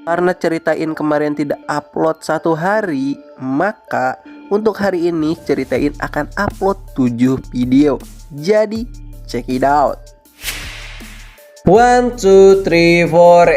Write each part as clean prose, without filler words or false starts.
Karena ceritain kemarin tidak upload 1 hari, maka untuk hari ini ceritain akan upload 7 video. Jadi check it out. 1, 2, 3, 4,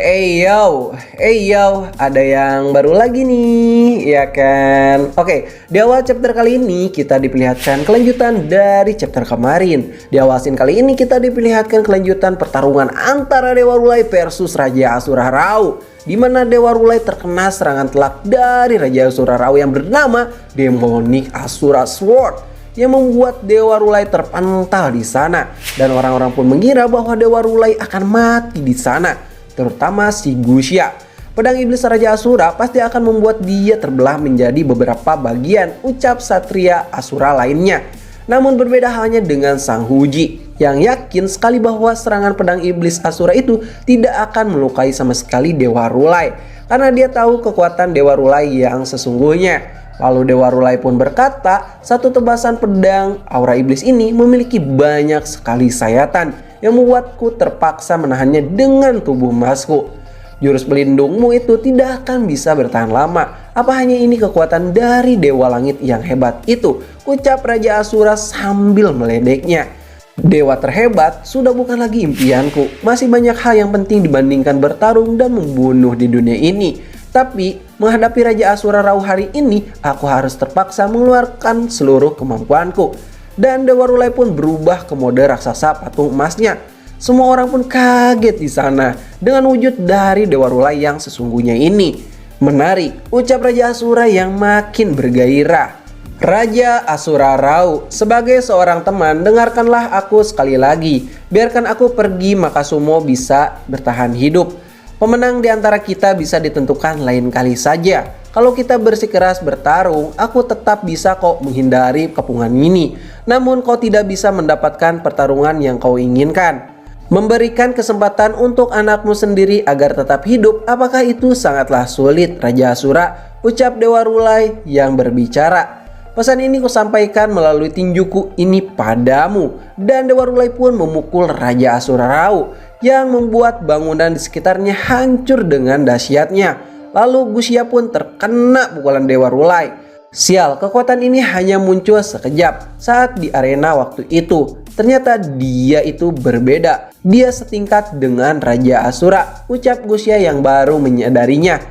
yo, ada yang baru lagi nih, ya kan? Oke, di awal chapter kali ini kita diperlihatkan kelanjutan dari chapter kemarin. Di awal scene kali ini kita diperlihatkan kelanjutan pertarungan antara Dewa Rulai versus Raja Asura Rao, di mana Dewa Rulai terkena serangan telak dari Raja Asura Rao yang bernama Demonic Asura Sword, yang membuat Dewa Rulai terpental di sana, dan orang-orang pun mengira bahwa Dewa Rulai akan mati di sana, terutama si Gusia. Pedang iblis Raja Asura pasti akan membuat dia terbelah menjadi beberapa bagian, ucap Satria Asura lainnya. Namun berbeda halnya dengan Sang Huji, yang yakin sekali bahwa serangan pedang iblis Asura itu tidak akan melukai sama sekali Dewa Rulai, karena dia tahu kekuatan Dewa Rulai yang sesungguhnya. Lalu Dewa Rulai pun berkata, satu tebasan pedang aura iblis ini memiliki banyak sekali sayatan yang membuatku terpaksa menahannya dengan tubuh emasku. Jurus pelindungmu itu tidak akan bisa bertahan lama. Apa hanya ini kekuatan dari Dewa Langit yang hebat itu? Ucap Raja Asura sambil meledeknya. Dewa terhebat sudah bukan lagi impianku. Masih banyak hal yang penting dibandingkan bertarung dan membunuh di dunia ini. Tapi menghadapi Raja Asura Rao hari ini, aku harus terpaksa mengeluarkan seluruh kemampuanku. Dan Dewa Rulai pun berubah ke mode raksasa patung emasnya. Semua orang pun kaget di sana dengan wujud dari Dewa Rulai yang sesungguhnya ini. Menarik, ucap Raja Asura yang makin bergairah. Raja Asura Rao, sebagai seorang teman, dengarkanlah aku sekali lagi. Biarkan aku pergi, maka Sumo bisa bertahan hidup. Pemenang di antara kita bisa ditentukan lain kali saja. Kalau kita bersikeras bertarung, aku tetap bisa kok menghindari kepungan ini. Namun kau tidak bisa mendapatkan pertarungan yang kau inginkan. Memberikan kesempatan untuk anakmu sendiri agar tetap hidup, apakah itu sangatlah sulit, Raja Asura? Ucap Dewa Rulai yang berbicara. Pesan ini kusampaikan melalui tinjuku ini padamu. Dan Dewa Rulai pun memukul Raja Asura Rao, yang membuat bangunan di sekitarnya hancur dengan dahsyatnya. Lalu Gusia pun terkena pukulan Dewa Rulai. Sial, kekuatan ini hanya muncul sekejap saat di arena waktu itu. Ternyata dia itu berbeda. Dia setingkat dengan Raja Asura, ucap Gusia yang baru menyadarinya.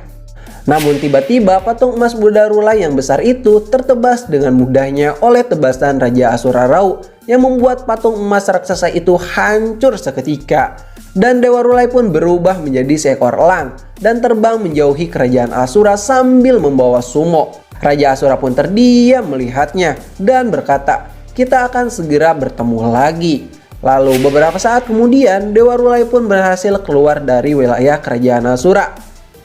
Namun tiba-tiba patung emas Buddha Rulai yang besar itu tertebas dengan mudahnya oleh tebasan Raja Asura Rao, yang membuat patung emas raksasa itu hancur seketika. Dan Dewa Rulai pun berubah menjadi seekor elang dan terbang menjauhi kerajaan Asura sambil membawa Sumo. Raja Asura pun terdiam melihatnya dan berkata, kita akan segera bertemu lagi. Lalu beberapa saat kemudian Dewa Rulai pun berhasil keluar dari wilayah kerajaan Asura.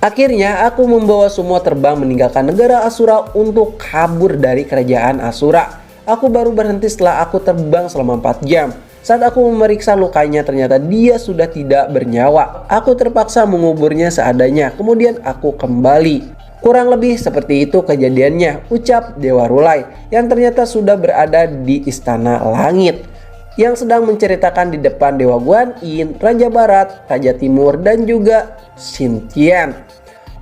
Akhirnya aku membawa Sumo terbang meninggalkan negara Asura untuk kabur dari kerajaan Asura. Aku baru berhenti setelah aku terbang selama 4 jam. Saat aku memeriksa lukanya, ternyata dia sudah tidak bernyawa. Aku terpaksa menguburnya seadanya, kemudian aku kembali. Kurang lebih seperti itu kejadiannya, ucap Dewa Rulai yang ternyata sudah berada di Istana Langit, yang sedang menceritakan di depan Dewa Guan Yin, Raja Barat, Raja Timur, dan juga Xintian.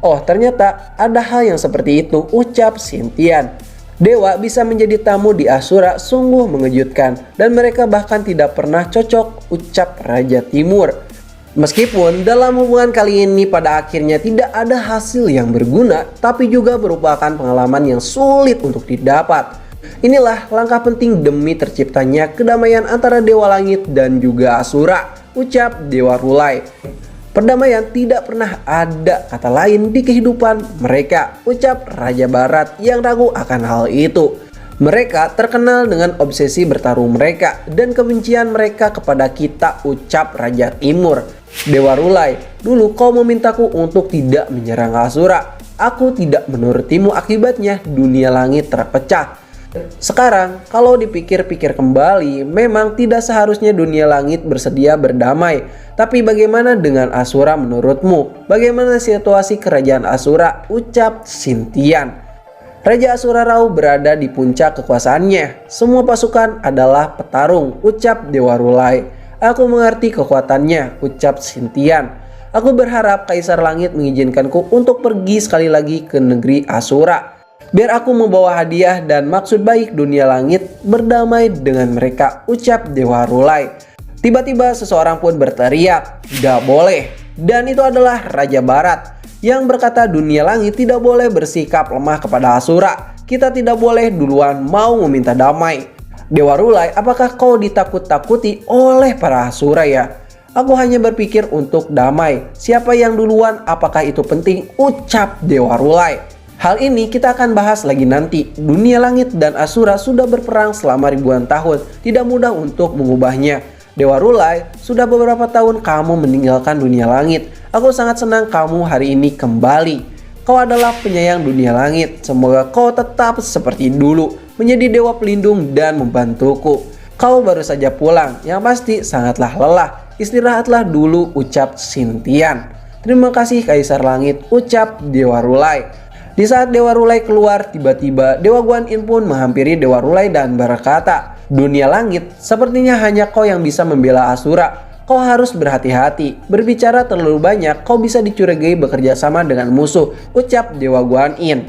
Oh, ternyata ada hal yang seperti itu, ucap Xintian. Dewa bisa menjadi tamu di Asura sungguh mengejutkan, dan mereka bahkan tidak pernah cocok, ucap Raja Timur. Meskipun dalam hubungan kali ini pada akhirnya tidak ada hasil yang berguna, tapi juga merupakan pengalaman yang sulit untuk didapat. Inilah langkah penting demi terciptanya kedamaian antara Dewa Langit dan juga Asura, ucap Dewa Rulai. Perdamaian tidak pernah ada kata lain di kehidupan mereka, ucap Raja Barat yang ragu akan hal itu. Mereka terkenal dengan obsesi bertarung mereka dan kebencian mereka kepada kita, ucap Raja Timur. Dewa Rulai, dulu kau memintaku untuk tidak menyerang Asura. Aku tidak menurutimu, akibatnya dunia langit terpecah. Sekarang kalau dipikir-pikir kembali, memang tidak seharusnya dunia langit bersedia berdamai. Tapi bagaimana dengan Asura menurutmu? Bagaimana situasi kerajaan Asura? Ucap Xintian. Raja Asura Rao berada di puncak kekuasaannya. Semua pasukan adalah petarung, ucap Dewa Rulai. Aku mengerti kekuatannya, ucap Xintian. Aku berharap Kaisar Langit mengizinkanku untuk pergi sekali lagi ke negeri Asura. Biar aku membawa hadiah dan maksud baik dunia langit berdamai dengan mereka, ucap Dewa Rulai. Tiba-tiba seseorang pun berteriak, "Tidak boleh." Dan itu adalah Raja Barat yang berkata dunia langit tidak boleh bersikap lemah kepada Asura. Kita tidak boleh duluan mau meminta damai. Dewa Rulai, apakah kau ditakut-takuti oleh para Asura ya? Aku hanya berpikir untuk damai. Siapa yang duluan, apakah itu penting? Ucap Dewa Rulai. Hal ini kita akan bahas lagi nanti. Dunia langit dan Asura sudah berperang selama ribuan tahun. Tidak mudah untuk mengubahnya. Dewa Rulai, sudah beberapa tahun kamu meninggalkan dunia langit. Aku sangat senang kamu hari ini kembali. Kau adalah penyayang dunia langit. Semoga kau tetap seperti dulu, menjadi dewa pelindung dan membantuku. Kau baru saja pulang, yang pasti sangatlah lelah. Istirahatlah dulu, ucap Xintian. Terima kasih Kaisar Langit, ucap Dewa Rulai. Di saat Dewa Rulai keluar, tiba-tiba Dewa Guan Yin pun menghampiri Dewa Rulai dan berkata, "Dunia langit, sepertinya hanya kau yang bisa membela Asura. Kau harus berhati-hati. Berbicara terlalu banyak, kau bisa dicurigai bekerja sama dengan musuh," ucap Dewa Guan Yin.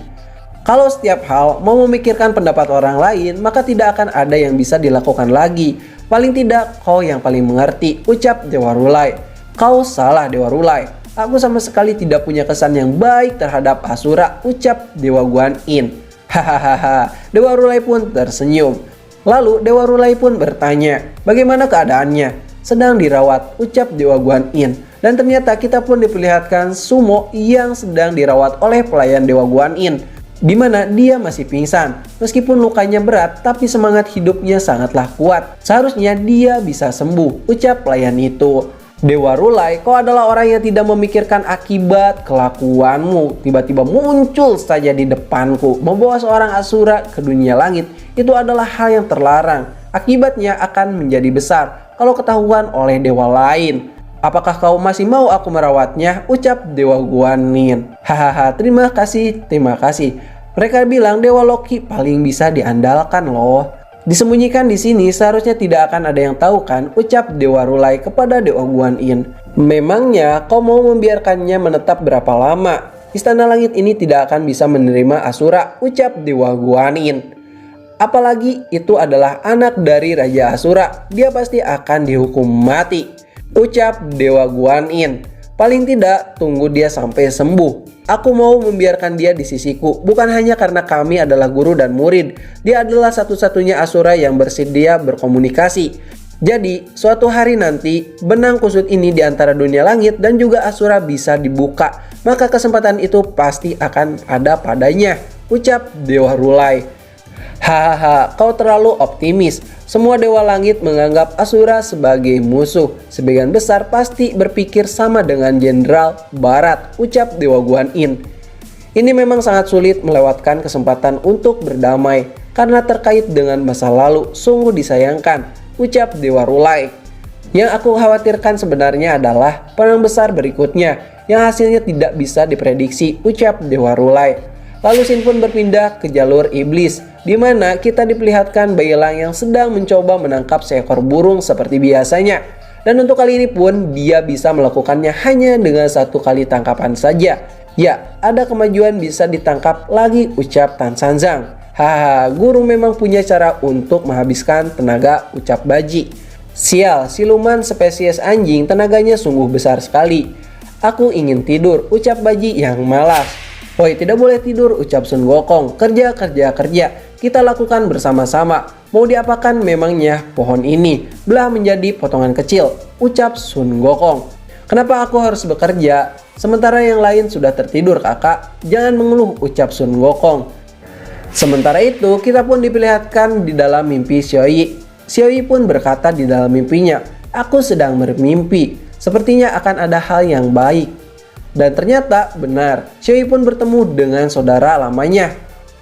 Kalau setiap hal mau memikirkan pendapat orang lain, maka tidak akan ada yang bisa dilakukan lagi. Paling tidak kau yang paling mengerti, ucap Dewa Rulai. Kau salah Dewa Rulai. Aku sama sekali tidak punya kesan yang baik terhadap Asura, ucap Dewa Guan Yin. Hahaha, Dewa Rulai pun tersenyum. Lalu Dewa Rulai pun bertanya, bagaimana keadaannya? Sedang dirawat, ucap Dewa Guan Yin. Dan ternyata kita pun diperlihatkan Sumo yang sedang dirawat oleh pelayan Dewa Guan Yin, di mana dia masih pingsan. Meskipun lukanya berat, tapi semangat hidupnya sangatlah kuat. Seharusnya dia bisa sembuh, ucap pelayan itu. Dewa Rulai, kau adalah orang yang tidak memikirkan akibat kelakuanmu. Tiba-tiba muncul saja di depanku, membawa seorang Asura ke dunia langit. Itu adalah hal yang terlarang. Akibatnya akan menjadi besar kalau ketahuan oleh dewa lain. Apakah kau masih mau aku merawatnya? Ucap Dewa Guan Yin. Hahaha, terima kasih. Mereka bilang Dewa Loki paling bisa diandalkan loh. Disembunyikan di sini seharusnya tidak akan ada yang tahu kan? Ucap Dewa Rulai kepada Dewa Guan Yin. Memangnya kau mau membiarkannya menetap berapa lama? Istana langit ini tidak akan bisa menerima Asura, ucap Dewa Guan Yin. Apalagi itu adalah anak dari Raja Asura. Dia pasti akan dihukum mati, ucap Dewa Guan Yin. Paling tidak tunggu dia sampai sembuh. Aku mau membiarkan dia di sisiku, bukan hanya karena kami adalah guru dan murid. Dia adalah satu-satunya Asura yang bersedia berkomunikasi. Jadi suatu hari nanti benang kusut ini di antara dunia langit dan juga Asura bisa dibuka. Maka kesempatan itu pasti akan ada padanya, ucap Dewa Rulai. Hahaha, kau terlalu optimis. Semua dewa langit menganggap Asura sebagai musuh. Sebagian besar pasti berpikir sama dengan Jenderal Barat, ucap Dewa Guan Yin. Ini memang sangat sulit melewatkan kesempatan untuk berdamai karena terkait dengan masa lalu. Sungguh disayangkan, ucap Dewa Rulai. Yang aku khawatirkan sebenarnya adalah perang besar berikutnya yang hasilnya tidak bisa diprediksi, ucap Dewa Rulai. Lalu Shin pun berpindah ke jalur iblis, di mana kita diperlihatkan Bai Lang yang sedang mencoba menangkap seekor burung seperti biasanya. Dan untuk kali ini pun dia bisa melakukannya hanya dengan satu kali tangkapan saja. Ya, ada kemajuan bisa ditangkap lagi, ucap Tan Sanzang. Haha, guru memang punya cara untuk menghabiskan tenaga, ucap Baji. Sial, siluman spesies anjing tenaganya sungguh besar sekali. Aku ingin tidur, ucap Baji yang malas. Woi, tidak boleh tidur, ucap Sun Gokong. Kerja. Kita lakukan bersama-sama. Mau diapakan memangnya pohon ini? Belah menjadi potongan kecil, ucap Sun Gokong. Kenapa aku harus bekerja? Sementara yang lain sudah tertidur, kakak. Jangan mengeluh, ucap Sun Gokong. Sementara itu, kita pun diperlihatkan di dalam mimpi Xiaoyi. Xiaoyi pun berkata di dalam mimpinya, aku sedang bermimpi. Sepertinya akan ada hal yang baik. Dan ternyata benar, Xiaoyi pun bertemu dengan saudara lamanya.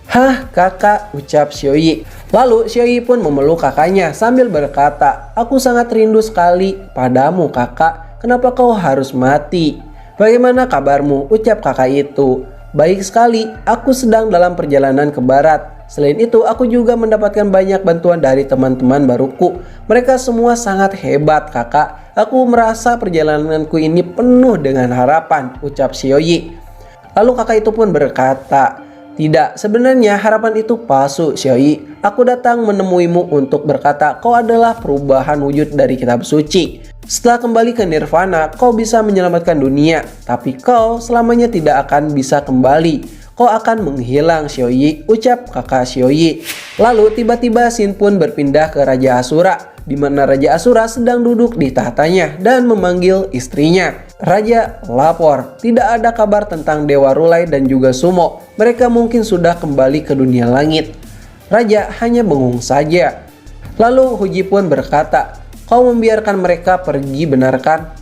Hah, kakak, ucap Xiaoyi. Lalu Xiaoyi pun memeluk kakaknya sambil berkata, aku sangat rindu sekali padamu kakak, kenapa kau harus mati? Bagaimana kabarmu, ucap kakak itu. Baik sekali, aku sedang dalam perjalanan ke barat. Selain itu, aku juga mendapatkan banyak bantuan dari teman-teman baruku. Mereka semua sangat hebat kakak. Aku merasa perjalananku ini penuh dengan harapan, ucap Xiaoyi. Lalu kakak itu pun berkata, tidak, sebenarnya harapan itu palsu, Xiaoyi. Aku datang menemuimu untuk berkata kau adalah perubahan wujud dari kitab suci. Setelah kembali ke Nirvana, kau bisa menyelamatkan dunia. Tapi kau selamanya tidak akan bisa kembali. Kau akan menghilang, Xiaoyi, ucap kakak Xiaoyi. Lalu tiba-tiba Shin pun berpindah ke Raja Asura, di mana Raja Asura sedang duduk di tahtanya dan memanggil istrinya. Raja lapor, tidak ada kabar tentang Dewa Rulai dan juga Sumo. Mereka mungkin sudah kembali ke dunia langit. Raja hanya bengong saja. Lalu Huji pun berkata, kau membiarkan mereka pergi, benarkan?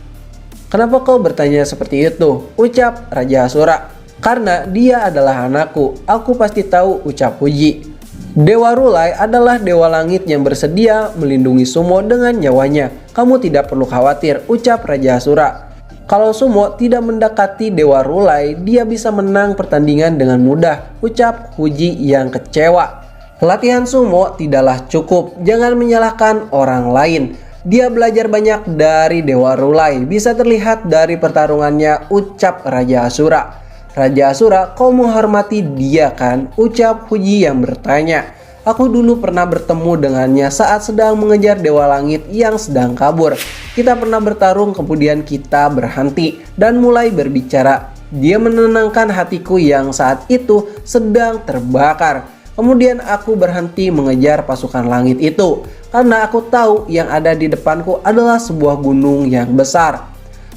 Kenapa kau bertanya seperti itu? Ucap Raja Asura. Karena dia adalah anakku, aku pasti tahu, ucap Huji. Dewa Rulai adalah dewa langit yang bersedia melindungi Sumo dengan nyawanya. Kamu tidak perlu khawatir, ucap Raja Asura. Kalau Sumo tidak mendekati Dewa Rulai, dia bisa menang pertandingan dengan mudah, ucap Huji yang kecewa. Latihan Sumo tidaklah cukup, jangan menyalahkan orang lain. Dia belajar banyak dari Dewa Rulai, bisa terlihat dari pertarungannya, ucap Raja Asura. Raja Asura, kau menghormati dia kan? Ucap Huji yang bertanya. Aku dulu pernah bertemu dengannya saat sedang mengejar Dewa Langit yang sedang kabur. Kita pernah bertarung, kemudian kita berhenti dan mulai berbicara. Dia menenangkan hatiku yang saat itu sedang terbakar. Kemudian aku berhenti mengejar pasukan langit itu karena aku tahu yang ada di depanku adalah sebuah gunung yang besar.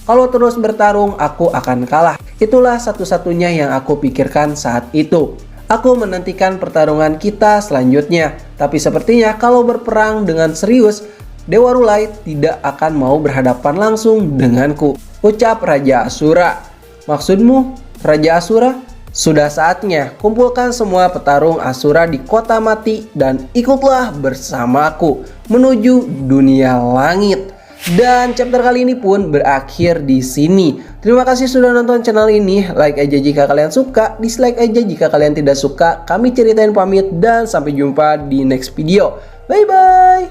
Kalau terus bertarung, aku akan kalah. Itulah satu-satunya yang aku pikirkan saat itu. Aku menantikan pertarungan kita selanjutnya. Tapi sepertinya kalau berperang dengan serius, Dewa Rulai tidak akan mau berhadapan langsung denganku, ucap Raja Asura. Maksudmu, Raja Asura? Sudah saatnya kumpulkan semua petarung Asura di kota mati dan ikutlah bersamaku menuju dunia langit. Dan chapter kali ini pun berakhir di sini. Terima kasih sudah nonton channel ini. Like aja jika kalian suka, dislike aja jika kalian tidak suka. Kami ceritain pamit dan sampai jumpa di next video. Bye bye.